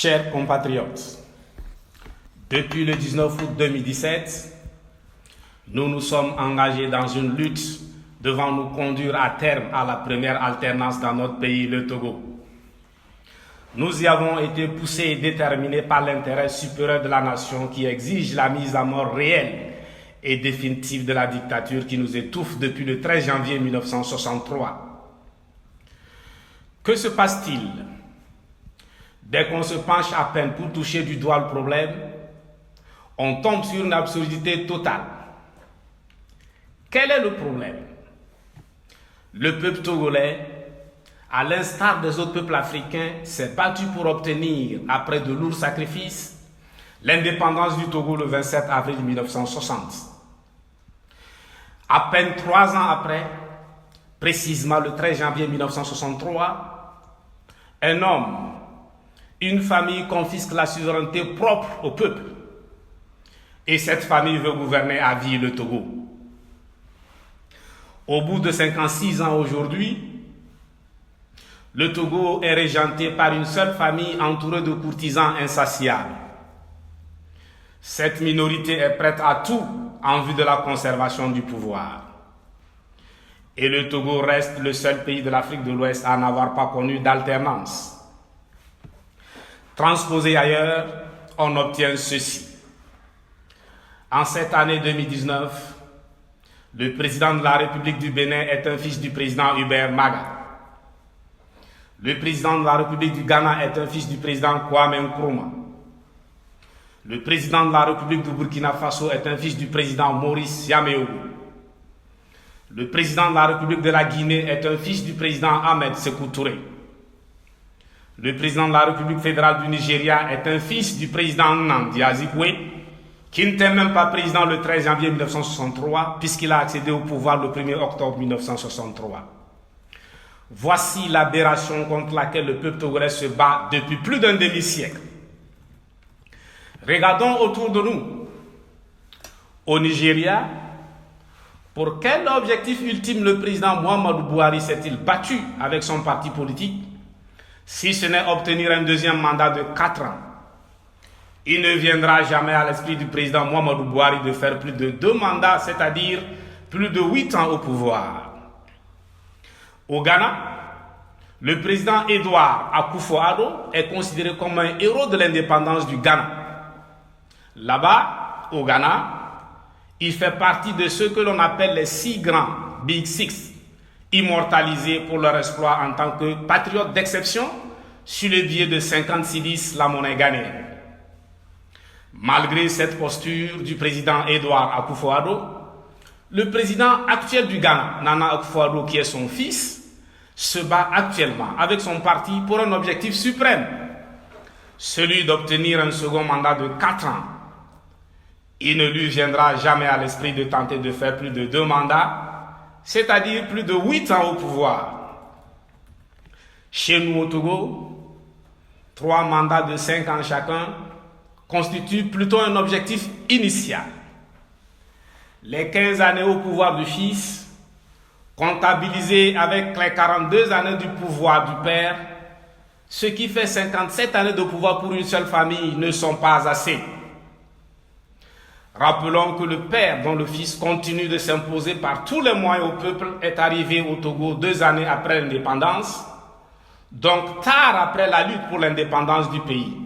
Chers compatriotes, depuis le 19 août 2017, nous nous sommes engagés dans une lutte devant nous conduire à terme à la première alternance dans notre pays, le Togo. Nous y avons été poussés et déterminés par l'intérêt supérieur de la nation qui exige la mise à mort réelle et définitive de la dictature qui nous étouffe depuis le 13 janvier 1963. Que se passe-t-il? Dès qu'on se penche à peine pour toucher du doigt le problème, on tombe sur une absurdité totale. Quel est le problème? Le peuple togolais, à l'instar des autres peuples africains, s'est battu pour obtenir, après de lourds sacrifices, l'indépendance du Togo le 27 avril 1960. À peine 3 ans après, précisément le 13 janvier 1963, un homme, une famille confisque la souveraineté propre au peuple. Et cette famille veut gouverner à vie le Togo. Au bout de 56 ans aujourd'hui, le Togo est régenté par une seule famille entourée de courtisans insatiables. Cette minorité est prête à tout en vue de la conservation du pouvoir. Et le Togo reste le seul pays de l'Afrique de l'Ouest à n'avoir pas connu d'alternance. Transposé ailleurs, on obtient ceci. En cette année 2019, le président de la République du Bénin est un fils du président Hubert Maga. Le président de la République du Ghana est un fils du président Kwame Nkrumah. Le président de la République du Burkina Faso est un fils du président Maurice Yaméou. Le président de la République de la Guinée est un fils du président Ahmed Sékou Touré. Le président de la République fédérale du Nigeria est un fils du président Nnamdi Azikiwe, qui n'était même pas président le 13 janvier 1963, puisqu'il a accédé au pouvoir le 1er octobre 1963. Voici l'aberration contre laquelle le peuple togolais se bat depuis plus d'un demi-siècle. Regardons autour de nous. Au Nigeria, pour quel objectif ultime le président Muhammadu Buhari s'est-il battu avec son parti politique, si ce n'est obtenir un deuxième mandat de 4 ans? Il ne viendra jamais à l'esprit du président Muhammadu Buhari de faire plus de 2 mandats, c'est-à-dire plus de 8 ans au pouvoir. Au Ghana, le président Edouard Akufo-Addo est considéré comme un héros de l'indépendance du Ghana. Là-bas, au Ghana, il fait partie de ceux que l'on appelle les 6 grands, Big Six, immortalisés pour leur exploit en tant que patriotes d'exception sur le billet de 50 cedis, la monnaie ghanéenne. Malgré cette posture du président Edouard Akufo-Addo, le président actuel du Ghana, Nana Akufo-Addo, qui est son fils, se bat actuellement avec son parti pour un objectif suprême, celui d'obtenir un second mandat de 4 ans. Il ne lui viendra jamais à l'esprit de tenter de faire plus de 2 mandats, c'est-à-dire plus de 8 ans au pouvoir. Chez nous au Togo, 3 mandats de 5 ans chacun constituent plutôt un objectif initial. Les 15 années au pouvoir du fils, comptabilisées avec les 42 années du pouvoir du père, ce qui fait 57 années de pouvoir pour une seule famille, ne sont pas assez. Rappelons que le père, dont le fils continue de s'imposer par tous les moyens au peuple, est arrivé au Togo 2 années après l'indépendance, donc tard après la lutte pour l'indépendance du pays.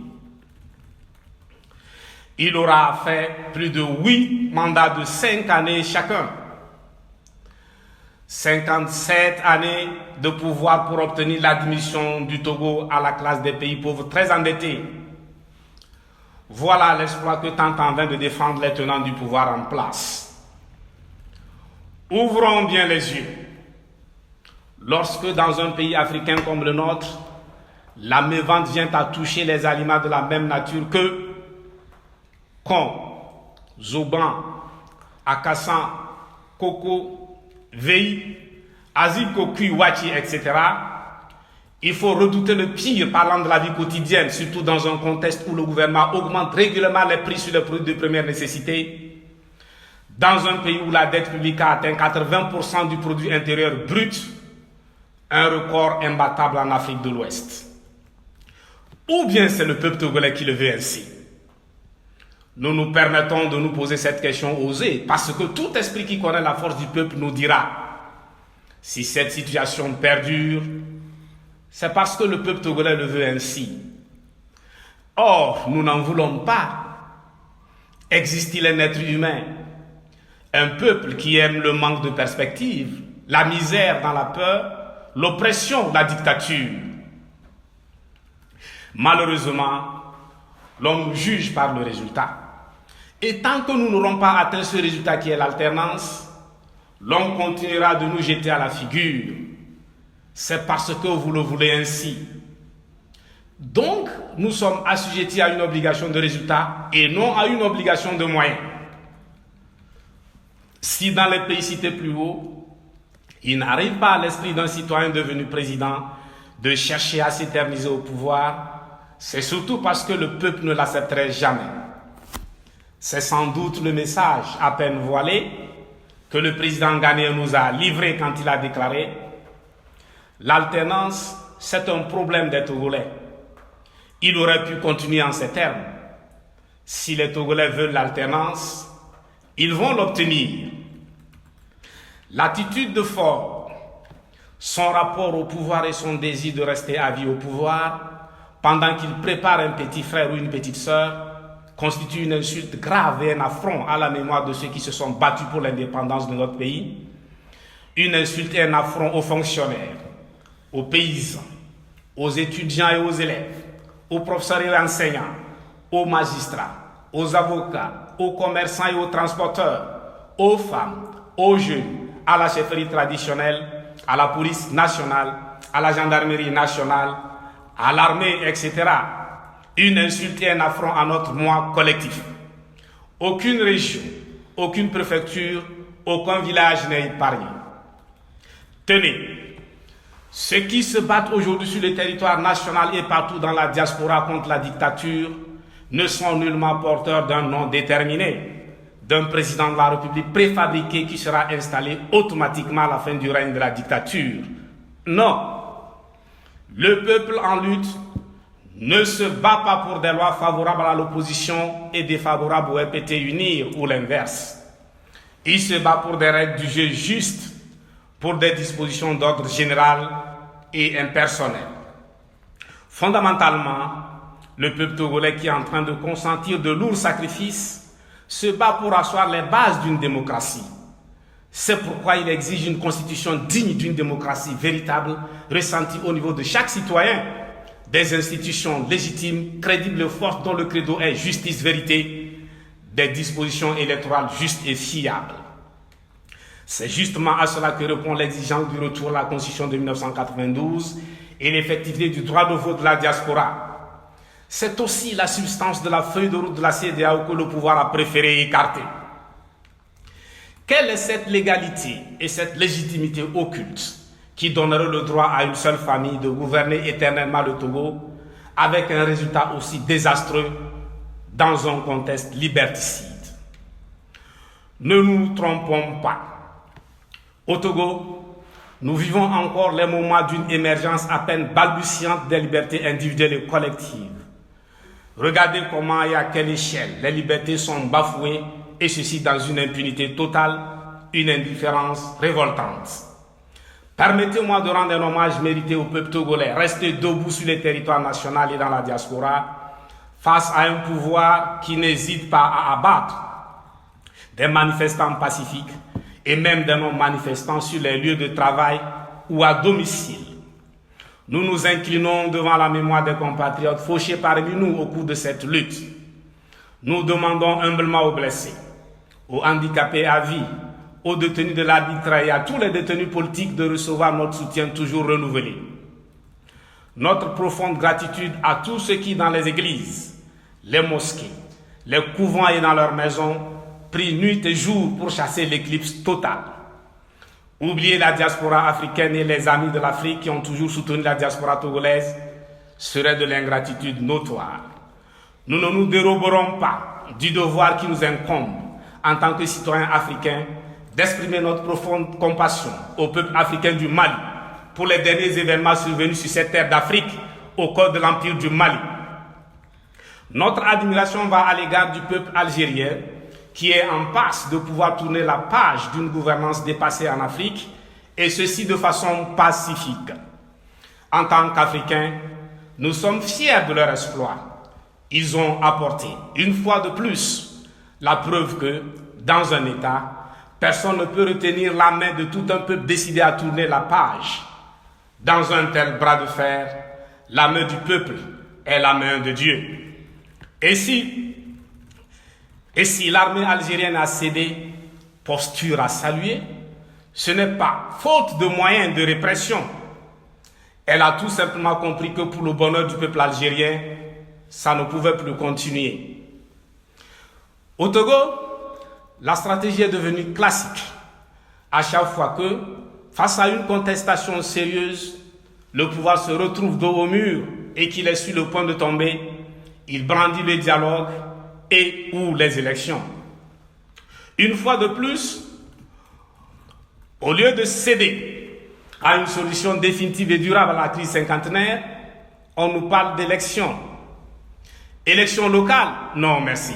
Il aura fait plus de 8 mandats de 5 années chacun. 57 années de pouvoir pour obtenir l'admission du Togo à la classe des pays pauvres très endettés. Voilà l'exploit que tentent en vain de défendre les tenants du pouvoir en place. Ouvrons bien les yeux. Lorsque dans un pays africain comme le nôtre, la mévente vient à toucher les aliments de la même nature que Con, Zoban, Akassan, Coco, Vei, Azikoku, Wachi, etc., il faut redouter le pire parlant de la vie quotidienne, surtout dans un contexte où le gouvernement augmente régulièrement les prix sur les produits de première nécessité, dans un pays où la dette publique a atteint 80% du produit intérieur brut, un record imbattable en Afrique de l'Ouest. Ou bien c'est le peuple togolais qui le veut ainsi? Nous nous permettons de nous poser cette question osée parce que tout esprit qui connaît la force du peuple nous dira si cette situation perdure, c'est parce que le peuple togolais le veut ainsi. Or, nous n'en voulons pas. Existe-t-il un être humain, un peuple qui aime le manque de perspective, la misère dans la peur, l'oppression, la dictature? Malheureusement, l'on nous juge par le résultat. Et tant que nous n'aurons pas atteint ce résultat qui est l'alternance, l'on continuera de nous jeter à la figure. C'est parce que vous le voulez ainsi. Donc, nous sommes assujettis à une obligation de résultat et non à une obligation de moyens. Si dans les pays cités plus haut, il n'arrive pas à l'esprit d'un citoyen devenu président de chercher à s'éterniser au pouvoir, c'est surtout parce que le peuple ne l'accepterait jamais. C'est sans doute le message à peine voilé que le président ghanéen nous a livré quand il a déclaré « L'alternance, c'est un problème des Togolais. » Il aurait pu continuer en ces termes. Si les Togolais veulent l'alternance, ils vont l'obtenir. L'attitude de Faure, son rapport au pouvoir et son désir de rester à vie au pouvoir, pendant qu'il prépare un petit frère ou une petite sœur, constitue une insulte grave et un affront à la mémoire de ceux qui se sont battus pour l'indépendance de notre pays, une insulte et un affront aux fonctionnaires, aux paysans, aux étudiants et aux élèves, aux professeurs et enseignants, aux magistrats, aux avocats, aux commerçants et aux transporteurs, aux femmes, aux jeunes, à la chefferie traditionnelle, à la police nationale, à la gendarmerie nationale, à l'armée, etc. Une insulte et un affront à notre moi collectif. Aucune région, aucune préfecture, aucun village n'est épargné. Tenez, ceux qui se battent aujourd'hui sur le territoire national et partout dans la diaspora contre la dictature ne sont nullement porteurs d'un nom déterminé, d'un président de la République préfabriqué qui sera installé automatiquement à la fin du règne de la dictature. Non. Le peuple en lutte ne se bat pas pour des lois favorables à l'opposition et défavorables au RPT unir ou l'inverse. Il se bat pour des règles du jeu justes, pour des dispositions d'ordre général et impersonnel. Fondamentalement, le peuple togolais qui est en train de consentir de lourds sacrifices se bat pour asseoir les bases d'une démocratie. C'est pourquoi il exige une constitution digne d'une démocratie véritable, ressentie au niveau de chaque citoyen, des institutions légitimes, crédibles et fortes dont le credo est justice, vérité, des dispositions électorales justes et fiables. C'est justement à cela que répond l'exigence du retour à la Constitution de 1992 et l'effectivité du droit de vote de la diaspora. C'est aussi la substance de la feuille de route de la CEDEAO que le pouvoir a préféré écarter. Quelle est cette légalité et cette légitimité occulte qui donnerait le droit à une seule famille de gouverner éternellement le Togo avec un résultat aussi désastreux dans un contexte liberticide? Ne nous trompons pas. Au Togo, nous vivons encore les moments d'une émergence à peine balbutiante des libertés individuelles et collectives. Regardez comment et à quelle échelle les libertés sont bafouées, et ceci dans une impunité totale, une indifférence révoltante. Permettez-moi de rendre un hommage mérité au peuple togolais, resté debout sur les territoires nationaux et dans la diaspora, face à un pouvoir qui n'hésite pas à abattre des manifestants pacifiques et même des non-manifestants sur les lieux de travail ou à domicile. Nous nous inclinons devant la mémoire des compatriotes fauchés parmi nous au cours de cette lutte. Nous demandons humblement aux blessés, aux handicapés à vie, aux détenus de l'arbitraire et à tous les détenus politiques de recevoir notre soutien toujours renouvelé. Notre profonde gratitude à tous ceux qui, dans les églises, les mosquées, les couvents et dans leurs maisons, prient nuit et jour pour chasser l'éclipse totale. Oublier la diaspora africaine et les amis de l'Afrique qui ont toujours soutenu la diaspora togolaise serait de l'ingratitude notoire. Nous ne nous déroberons pas du devoir qui nous incombe en tant que citoyens africains d'exprimer notre profonde compassion au peuple africain du Mali pour les derniers événements survenus sur cette terre d'Afrique au cours de l'Empire du Mali, Notre admiration va à l'égard du peuple algérien qui est en passe de pouvoir tourner la page d'une gouvernance dépassée en Afrique, et ceci de façon pacifique. En tant qu'Africains, nous sommes fiers de leur exploit. Ils ont apporté, une fois de plus, la preuve que, dans un État, personne ne peut retenir la main de tout un peuple décidé à tourner la page. Dans un tel bras de fer, la main du peuple est la main de Dieu. Et si l'armée algérienne a cédé, posture à saluer, ce n'est pas faute de moyens de répression. Elle a tout simplement compris que pour le bonheur du peuple algérien, ça ne pouvait plus continuer. Au Togo, la stratégie est devenue classique. À chaque fois que, face à une contestation sérieuse, le pouvoir se retrouve dos au mur et qu'il est sur le point de tomber, il brandit le dialogue et ou les élections. Une fois de plus, au lieu de céder à une solution définitive et durable à la crise cinquantenaire, on nous parle d'élections. Élections locales? Non, merci.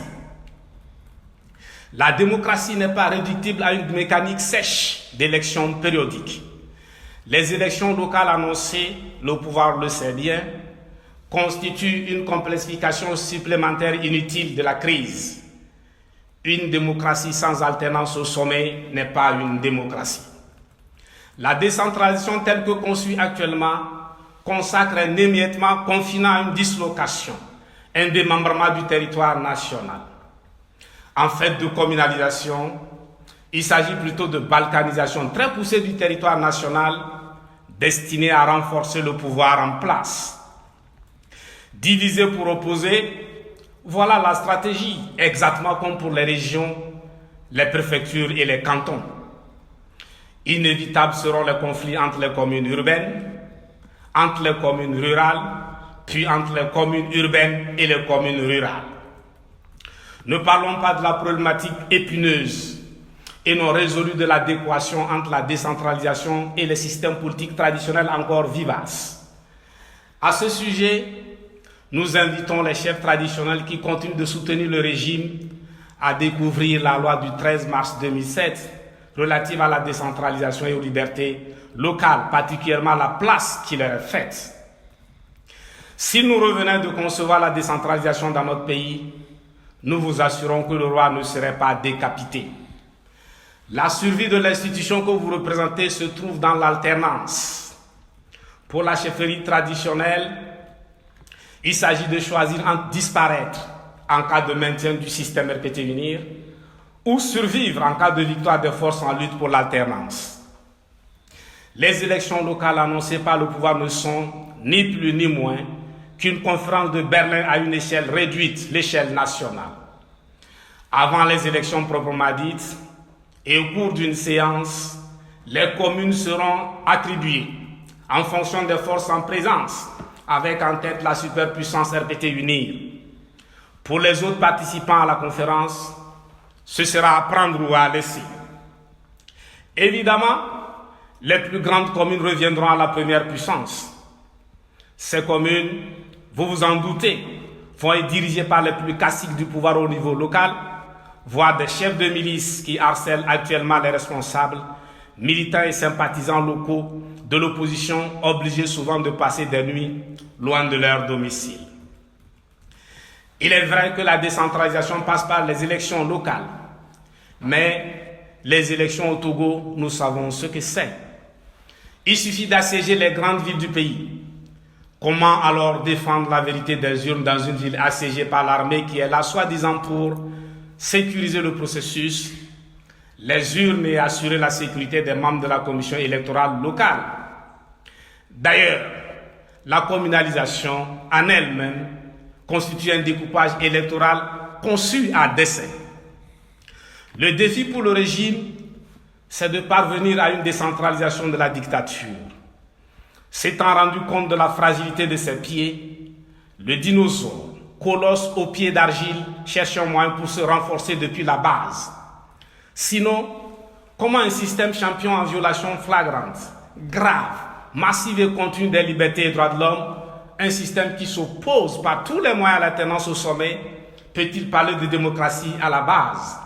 La démocratie n'est pas réductible à une mécanique sèche d'élections périodiques. Les élections locales annoncées, le pouvoir le sait bien, constituent une complexification supplémentaire inutile de la crise. Une démocratie sans alternance au sommet n'est pas une démocratie. La décentralisation telle que conçue actuellement consacre un émiettement confinant à une dislocation, un démembrement du territoire national. En fait de communalisation, il s'agit plutôt de balkanisation très poussée du territoire national destinée à renforcer le pouvoir en place. Diviser pour opposer, voilà la stratégie, exactement comme pour les régions, les préfectures et les cantons. Inévitables seront les conflits entre les communes urbaines, entre les communes rurales, puis entre les communes urbaines et les communes rurales. Ne parlons pas de la problématique épineuse et non résolue de l'adéquation entre la décentralisation et les systèmes politiques traditionnels encore vivaces. À ce sujet, nous invitons les chefs traditionnels qui continuent de soutenir le régime à découvrir la loi du 13 mars 2007 relative à la décentralisation et aux libertés locales, particulièrement la place qui leur est faite. Si nous revenons de concevoir la décentralisation dans notre pays, nous vous assurons que le roi ne serait pas décapité. La survie de l'institution que vous représentez se trouve dans l'alternance. Pour la chefferie traditionnelle, il s'agit de choisir entre disparaître en cas de maintien du système répété-venir ou survivre en cas de victoire des forces en lutte pour l'alternance. Les élections locales annoncées par le pouvoir ne sont ni plus ni moins qu'une conférence de Berlin à une échelle réduite, l'échelle nationale. Avant les élections proprement dites et au cours d'une séance, les communes seront attribuées en fonction des forces en présence, avec en tête la superpuissance RPT-UNIR. Pour les autres participants à la conférence, ce sera à prendre ou à laisser. Évidemment, les plus grandes communes reviendront à la première puissance. Ces communes, vous vous en doutez, vont être dirigées par les plus classiques du pouvoir au niveau local, voire des chefs de milice qui harcèlent actuellement les responsables, militants et sympathisants locaux de l'opposition, obligés souvent de passer des nuits loin de leur domicile. Il est vrai que la décentralisation passe par les élections locales, mais les élections au Togo, nous savons ce que c'est. Il suffit d'assiéger les grandes villes du pays. Comment alors défendre la vérité des urnes dans une ville assiégée par l'armée qui est là soi-disant pour sécuriser le processus, les urnes et assurer la sécurité des membres de la commission électorale locale? D'ailleurs, la communalisation en elle-même constitue un découpage électoral conçu à dessein. Le défi pour le régime, c'est de parvenir à une décentralisation de la dictature. S'étant rendu compte de la fragilité de ses pieds, le dinosaure, colosse aux pieds d'argile, cherche un moyen pour se renforcer depuis la base. Sinon, comment un système champion en violation flagrante, grave, massive et continue des libertés et droits de l'homme un système qui s'oppose par tous les moyens à l'alternance au sommet peut-il parler de démocratie à la base?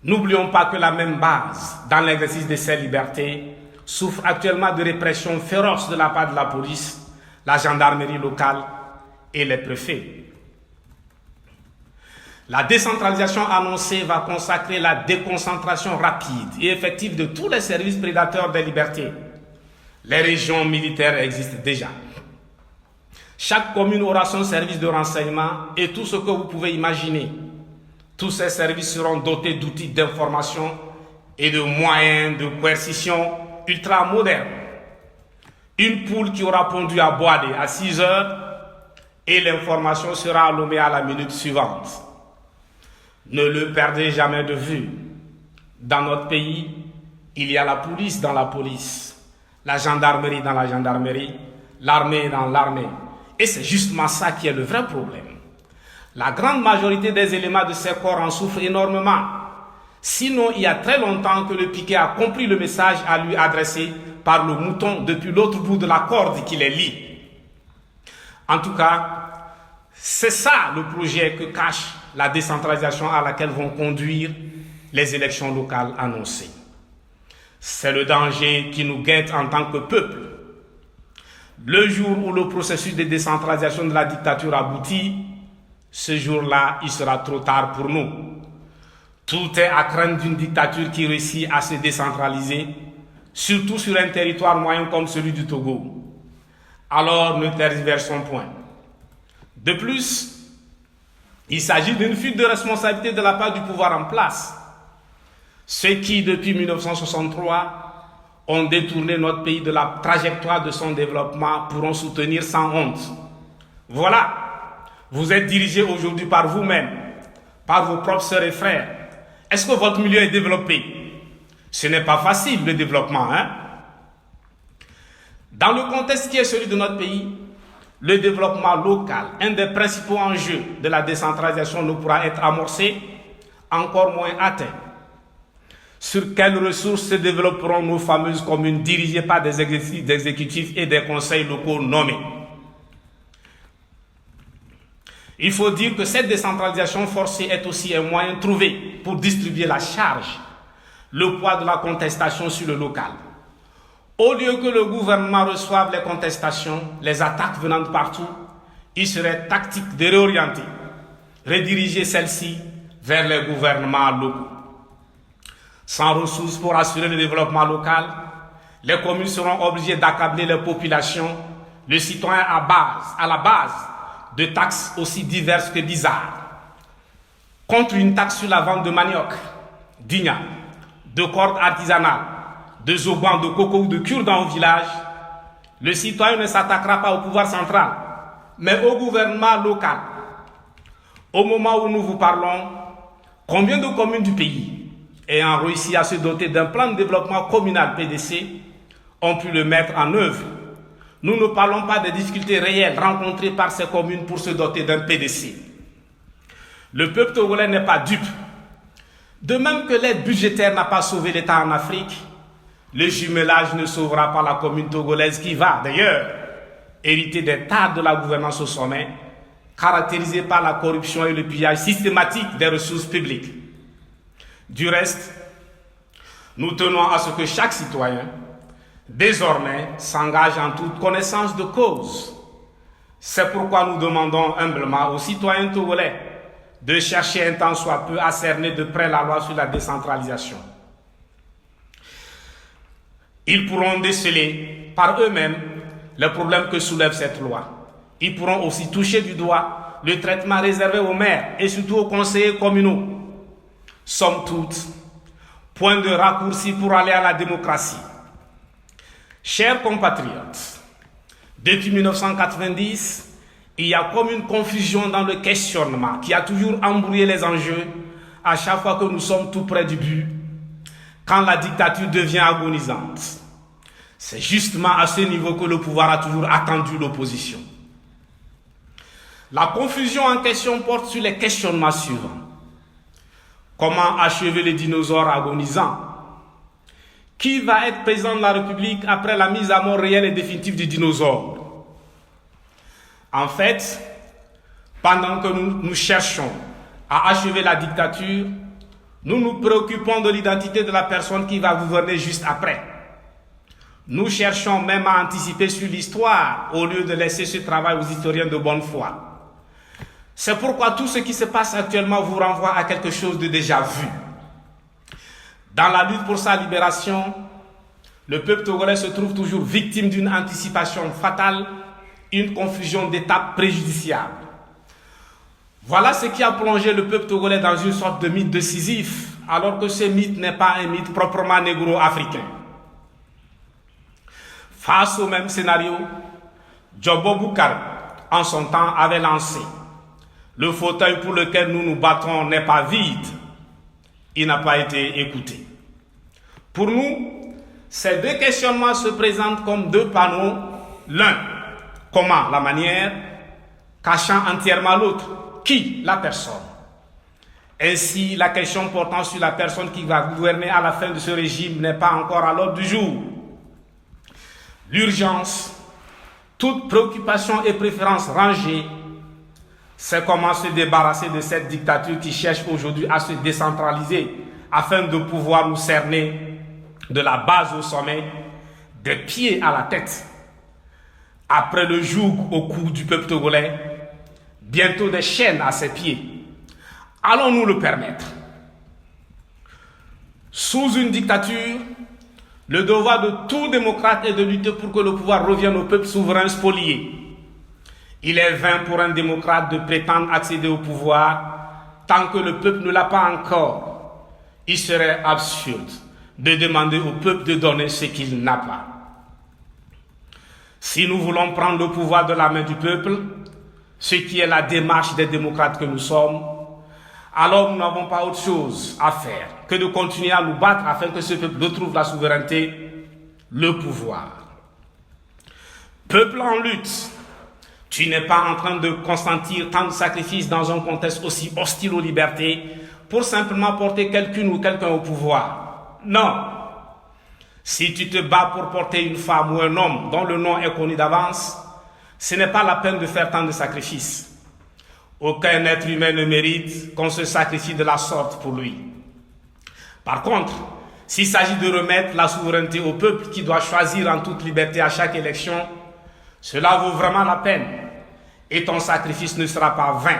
N'oublions pas que la même base, dans l'exercice de ces libertés, souffre actuellement de répression féroce de la part de la police, la gendarmerie locale et les préfets. La décentralisation annoncée va consacrer la déconcentration rapide et effective de tous les services prédateurs des libertés. Les régions militaires existent déjà. Chaque commune aura son service de renseignement et tout ce que vous pouvez imaginer. Tous ces services seront dotés d'outils d'information et de moyens de coercition ultra modernes. Une poule qui aura pondu à Boadé à 6 heures et l'information sera à Lomé à la minute suivante. Ne le perdez jamais de vue. Dans notre pays, il y a la police dans la police, la gendarmerie dans la gendarmerie, l'armée dans l'armée. Et c'est justement ça qui est le vrai problème. La grande majorité des éléments de ces corps en souffrent énormément. Sinon, il y a très longtemps que le piquet a compris le message à lui adressé par le mouton depuis l'autre bout de la corde qui les lie. En tout cas, c'est ça le projet que cache la décentralisation à laquelle vont conduire les élections locales annoncées. C'est le danger qui nous guette en tant que peuple. Le jour où le processus de décentralisation de la dictature aboutit, ce jour-là, il sera trop tard pour nous. Tout est à craindre d'une dictature qui réussit à se décentraliser, surtout sur un territoire moyen comme celui du Togo. Alors, ne tergiversons point. De plus, il s'agit d'une fuite de responsabilité de la part du pouvoir en place. Ceux qui, depuis 1963, ont détourné notre pays de la trajectoire de son développement pourront soutenir sans honte. Voilà, vous êtes dirigé aujourd'hui par vous-même, par vos propres sœurs et frères. Est-ce que votre milieu est développé? Ce n'est pas facile le développement, hein? Dans le contexte qui est celui de notre pays, le développement local, un des principaux enjeux de la décentralisation, ne pourra être amorcé, encore moins atteint. Sur quelles ressources se développeront nos fameuses communes dirigées par des exécutifs et des conseils locaux nommés? Il faut dire que cette décentralisation forcée est aussi un moyen trouvé pour distribuer la charge, le poids de la contestation sur le local. Au lieu que le gouvernement reçoive les contestations, les attaques venant de partout, il serait tactique de réorienter, rediriger celles-ci vers les gouvernements locaux. Sans ressources pour assurer le développement local, les communes seront obligées d'accabler les populations, le citoyen à la base de taxes aussi diverses que bizarres. Contre une taxe sur la vente de manioc, d'igna, de cordes artisanales, de zoban, de coco ou de cure-dent au village, le citoyen ne s'attaquera pas au pouvoir central, mais au gouvernement local. Au moment où nous vous parlons, combien de communes du pays, ayant réussi à se doter d'un plan de développement communal PDC, ont pu le mettre en œuvre? Nous ne parlons pas des difficultés réelles rencontrées par ces communes pour se doter d'un PDC. Le peuple togolais n'est pas dupe. De même que l'aide budgétaire n'a pas sauvé l'État en Afrique, le jumelage ne sauvera pas la commune togolaise qui va, d'ailleurs, hériter des tares de la gouvernance au sommet, caractérisée par la corruption et le pillage systématique des ressources publiques. Du reste, nous tenons à ce que chaque citoyen, désormais, s'engage en toute connaissance de cause. C'est pourquoi nous demandons humblement aux citoyens togolais de chercher un tant soit peu à cerner de près la loi sur la décentralisation. Ils pourront déceler par eux-mêmes les problèmes que soulève cette loi. Ils pourront aussi toucher du doigt le traitement réservé aux maires et surtout aux conseillers communaux. Somme toute, point de raccourci pour aller à la démocratie. Chers compatriotes, depuis 1990, il y a comme une confusion dans le questionnement qui a toujours embrouillé les enjeux à chaque fois que nous sommes tout près du but, quand la dictature devient agonisante. C'est justement à ce niveau que le pouvoir a toujours attendu l'opposition. La confusion en question porte sur les questionnements suivants. Comment achever les dinosaures agonisants? Qui va être président de la République après la mise à mort réelle et définitive du dinosaure? En fait, pendant que nous cherchons à achever la dictature, nous nous préoccupons de l'identité de la personne qui va gouverner juste après. Nous cherchons même à anticiper sur l'histoire au lieu de laisser ce travail aux historiens de bonne foi. C'est pourquoi tout ce qui se passe actuellement vous renvoie à quelque chose de déjà vu. Dans la lutte pour sa libération, le peuple togolais se trouve toujours victime d'une anticipation fatale, une confusion d'étapes préjudiciables. Voilà ce qui a plongé le peuple togolais dans une sorte de mythe de Sisyphe, alors que ce mythe n'est pas un mythe proprement négro-africain. Face au même scénario, Djobo Boukar, en son temps, avait lancé « Le fauteuil pour lequel nous nous battons n'est pas vide ». Il n'a pas été écouté. Pour nous, ces deux questionnements se présentent comme deux panneaux, l'un, comment, la manière, cachant entièrement l'autre, qui, la personne. Ainsi, la question portant sur la personne qui va gouverner à la fin de ce régime n'est pas encore à l'ordre du jour. L'urgence, toute préoccupation et préférence rangée, c'est comment se débarrasser de cette dictature qui cherche aujourd'hui à se décentraliser afin de pouvoir nous cerner de la base au sommet, des pieds à la tête. Après le joug au cou du peuple togolais, bientôt des chaînes à ses pieds. Allons-nous le permettre? Sous une dictature, le devoir de tout démocrate est de lutter pour que le pouvoir revienne au peuple souverain spolié. Il est vain pour un démocrate de prétendre accéder au pouvoir tant que le peuple ne l'a pas encore. Il serait absurde de demander au peuple de donner ce qu'il n'a pas. Si nous voulons prendre le pouvoir de la main du peuple, ce qui est la démarche des démocrates que nous sommes, alors nous n'avons pas autre chose à faire que de continuer à nous battre afin que ce peuple retrouve la souveraineté, le pouvoir. Peuple en lutte, tu n'es pas en train de consentir tant de sacrifices dans un contexte aussi hostile aux libertés pour simplement porter quelqu'une ou quelqu'un au pouvoir. Non. Si tu te bats pour porter une femme ou un homme dont le nom est connu d'avance, ce n'est pas la peine de faire tant de sacrifices. Aucun être humain ne mérite qu'on se sacrifie de la sorte pour lui. Par contre, s'il s'agit de remettre la souveraineté au peuple qui doit choisir en toute liberté à chaque élection, cela vaut vraiment la peine et ton sacrifice ne sera pas vain.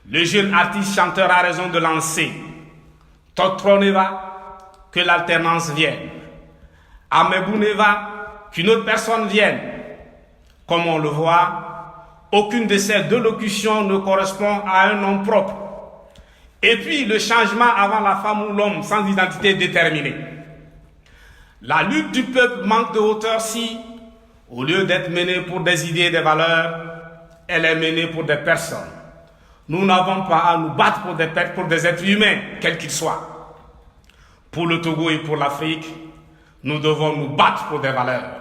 Le jeune artiste chanteur a raison de lancer « Totroneva, que l'alternance vienne. Amebouneva, qu'une autre personne vienne. » Comme on le voit, aucune de ces deux locutions ne correspond à un nom propre. Et puis, le changement avant la femme ou l'homme sans identité déterminée. La lutte du peuple manque de hauteur si, au lieu d'être menée pour des idées et des valeurs, elle est menée pour des personnes. Nous n'avons pas à nous battre pour des êtres humains, quels qu'ils soient. Pour le Togo et pour l'Afrique, nous devons nous battre pour des valeurs.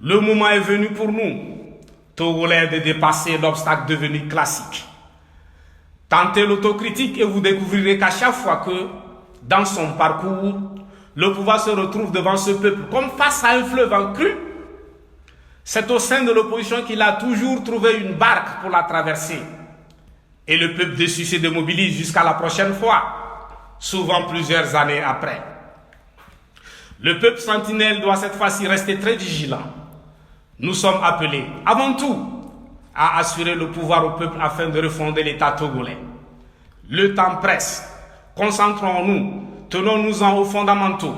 Le moment est venu pour nous, Togolais, de dépasser l'obstacle devenu classique. Tentez l'autocritique et vous découvrirez qu'à chaque fois que, dans son parcours, le pouvoir se retrouve devant ce peuple comme face à un fleuve en crue, c'est au sein de l'opposition qu'il a toujours trouvé une barque pour la traverser. Et le peuple déçu se démobilise jusqu'à la prochaine fois, souvent plusieurs années après. Le peuple sentinelle doit cette fois-ci rester très vigilant. Nous sommes appelés, avant tout, à assurer le pouvoir au peuple afin de refonder l'État togolais. Le temps presse. Concentrons-nous, tenons-nous-en aux fondamentaux.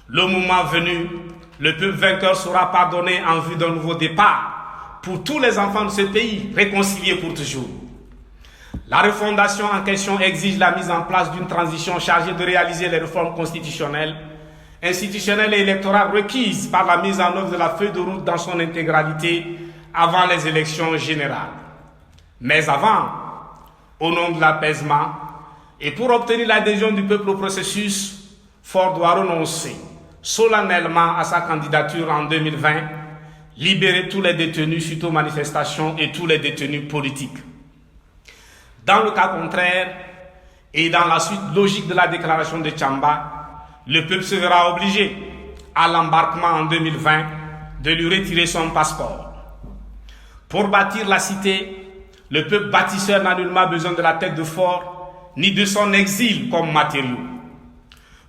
Le moment venu, le peuple vainqueur sera pardonné en vue d'un nouveau départ pour tous les enfants de ce pays, réconciliés pour toujours. La refondation en question exige la mise en place d'une transition chargée de réaliser les réformes constitutionnelles, institutionnelles et électorales requises par la mise en œuvre de la feuille de route dans son intégralité avant les élections générales. Mais avant, au nom de l'apaisement et pour obtenir l'adhésion du peuple au processus, Faure doit renoncer solennellement à sa candidature en 2020, libérer tous les détenus suite aux manifestations et tous les détenus politiques. Dans le cas contraire, et dans la suite logique de la déclaration de Tchamba, le peuple se verra obligé, à l'embarquement en 2020, de lui retirer son passeport. Pour bâtir la cité, le peuple bâtisseur n'a nullement besoin de la tête de fort, ni de son exil comme matériau.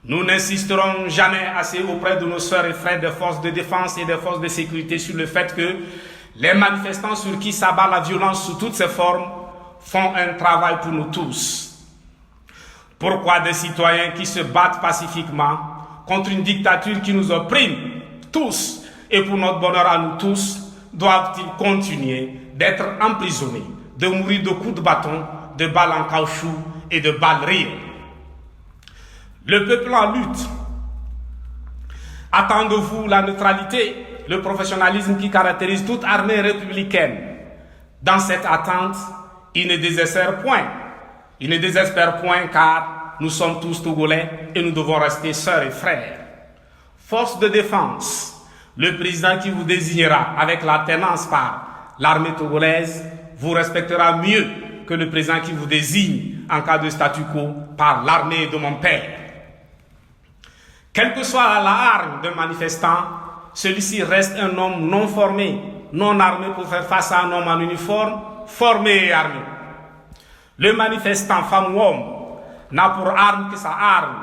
Nous n'insisterons jamais assez auprès de nos sœurs et frères des forces de défense et des forces de sécurité sur le fait que les manifestants sur qui s'abat la violence sous toutes ses formes font un travail pour nous tous. Pourquoi des citoyens qui se battent pacifiquement contre une dictature qui nous opprime tous et pour notre bonheur à nous tous doivent-ils continuer d'être emprisonnés, de mourir de coups de bâton, de balles en caoutchouc et de balles réelles? Le peuple en lutte attend de vous la neutralité, le professionnalisme qui caractérise toute armée républicaine. Dans cette attente, il ne désespère point. Il ne désespère point car nous sommes tous Togolais et nous devons rester sœurs et frères. Force de défense, le président qui vous désignera avec la tenance par l'armée togolaise vous respectera mieux que le président qui vous désigne en cas de statu quo par l'armée de mon père. Quelle que soit l'arme d'un manifestant, celui-ci reste un homme non formé, non armé pour faire face à un homme en uniforme, formé et armé. Le manifestant, femme ou homme, n'a pour arme que sa arme,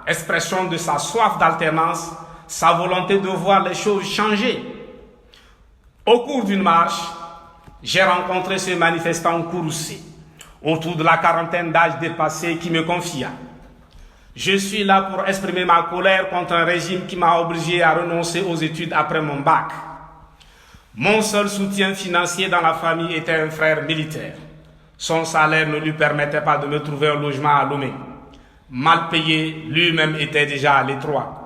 expression de sa soif d'alternance, sa volonté de voir les choses changer. Au cours d'une marche, j'ai rencontré ce manifestant courroucé, autour de la quarantaine d'âge dépassé, qui me confia: je suis là pour exprimer ma colère contre un régime qui m'a obligé à renoncer aux études après mon bac. Mon seul soutien financier dans la famille était un frère militaire. Son salaire ne lui permettait pas de me trouver un logement à Lomé. Mal payé, lui-même était déjà à l'étroit.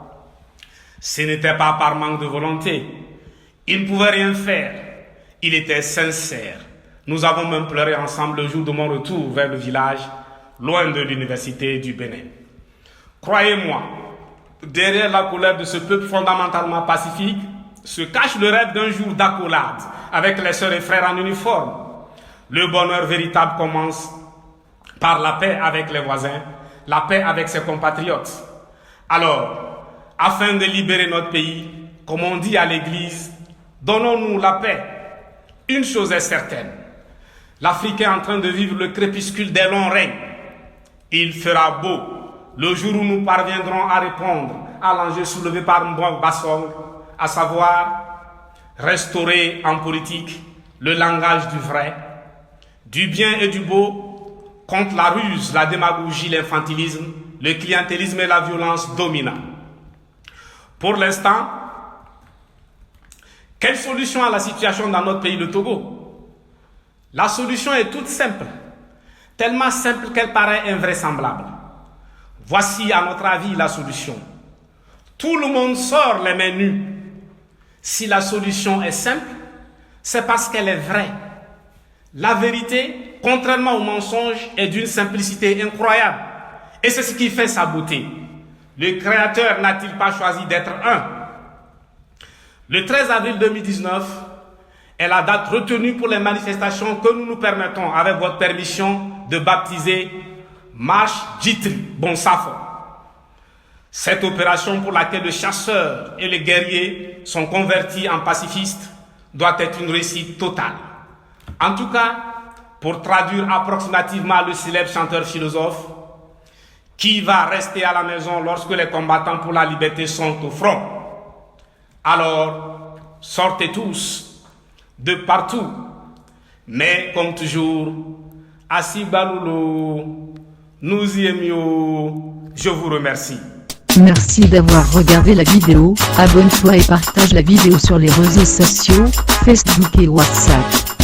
Ce n'était pas par manque de volonté. Il ne pouvait rien faire. Il était sincère. Nous avons même pleuré ensemble le jour de mon retour vers le village, loin de l'université du Bénin. Croyez-moi, derrière la colère de ce peuple fondamentalement pacifique se cache le rêve d'un jour d'accolade avec les sœurs et frères en uniforme. Le bonheur véritable commence par la paix avec les voisins, la paix avec ses compatriotes. Alors, afin de libérer notre pays, comme on dit à l'église, donnons-nous la paix. Une chose est certaine, l'Afrique est en train de vivre le crépuscule des longs règnes. Il fera beau le jour où nous parviendrons à répondre à l'enjeu soulevé par Mbouang Bassong, à savoir restaurer en politique le langage du vrai, du bien et du beau, contre la ruse, la démagogie, l'infantilisme, le clientélisme et la violence dominants. Pour l'instant, quelle solution à la situation dans notre pays, le Togo? La solution est toute simple, tellement simple qu'elle paraît invraisemblable. Voici à notre avis la solution. Tout le monde sort les mains nues. Si la solution est simple, c'est parce qu'elle est vraie. La vérité, contrairement au mensonge, est d'une simplicité incroyable. Et c'est ce qui fait sa beauté. Le Créateur n'a-t-il pas choisi d'être un? Le 13 avril 2019 est la date retenue pour les manifestations que nous nous permettons, avec votre permission, de baptiser Marche Jitri Bonsafo. Cette opération pour laquelle les chasseurs et les guerriers sont convertis en pacifistes doit être une réussite totale. En tout cas, pour traduire approximativement le célèbre chanteur-philosophe, qui va rester à la maison lorsque les combattants pour la liberté sont au front? Alors, sortez tous, de partout. Mais comme toujours, Asibaloulo, nous y aimions. Je vous remercie. Merci d'avoir regardé la vidéo, abonne-toi et partage la vidéo sur les réseaux sociaux, Facebook et WhatsApp.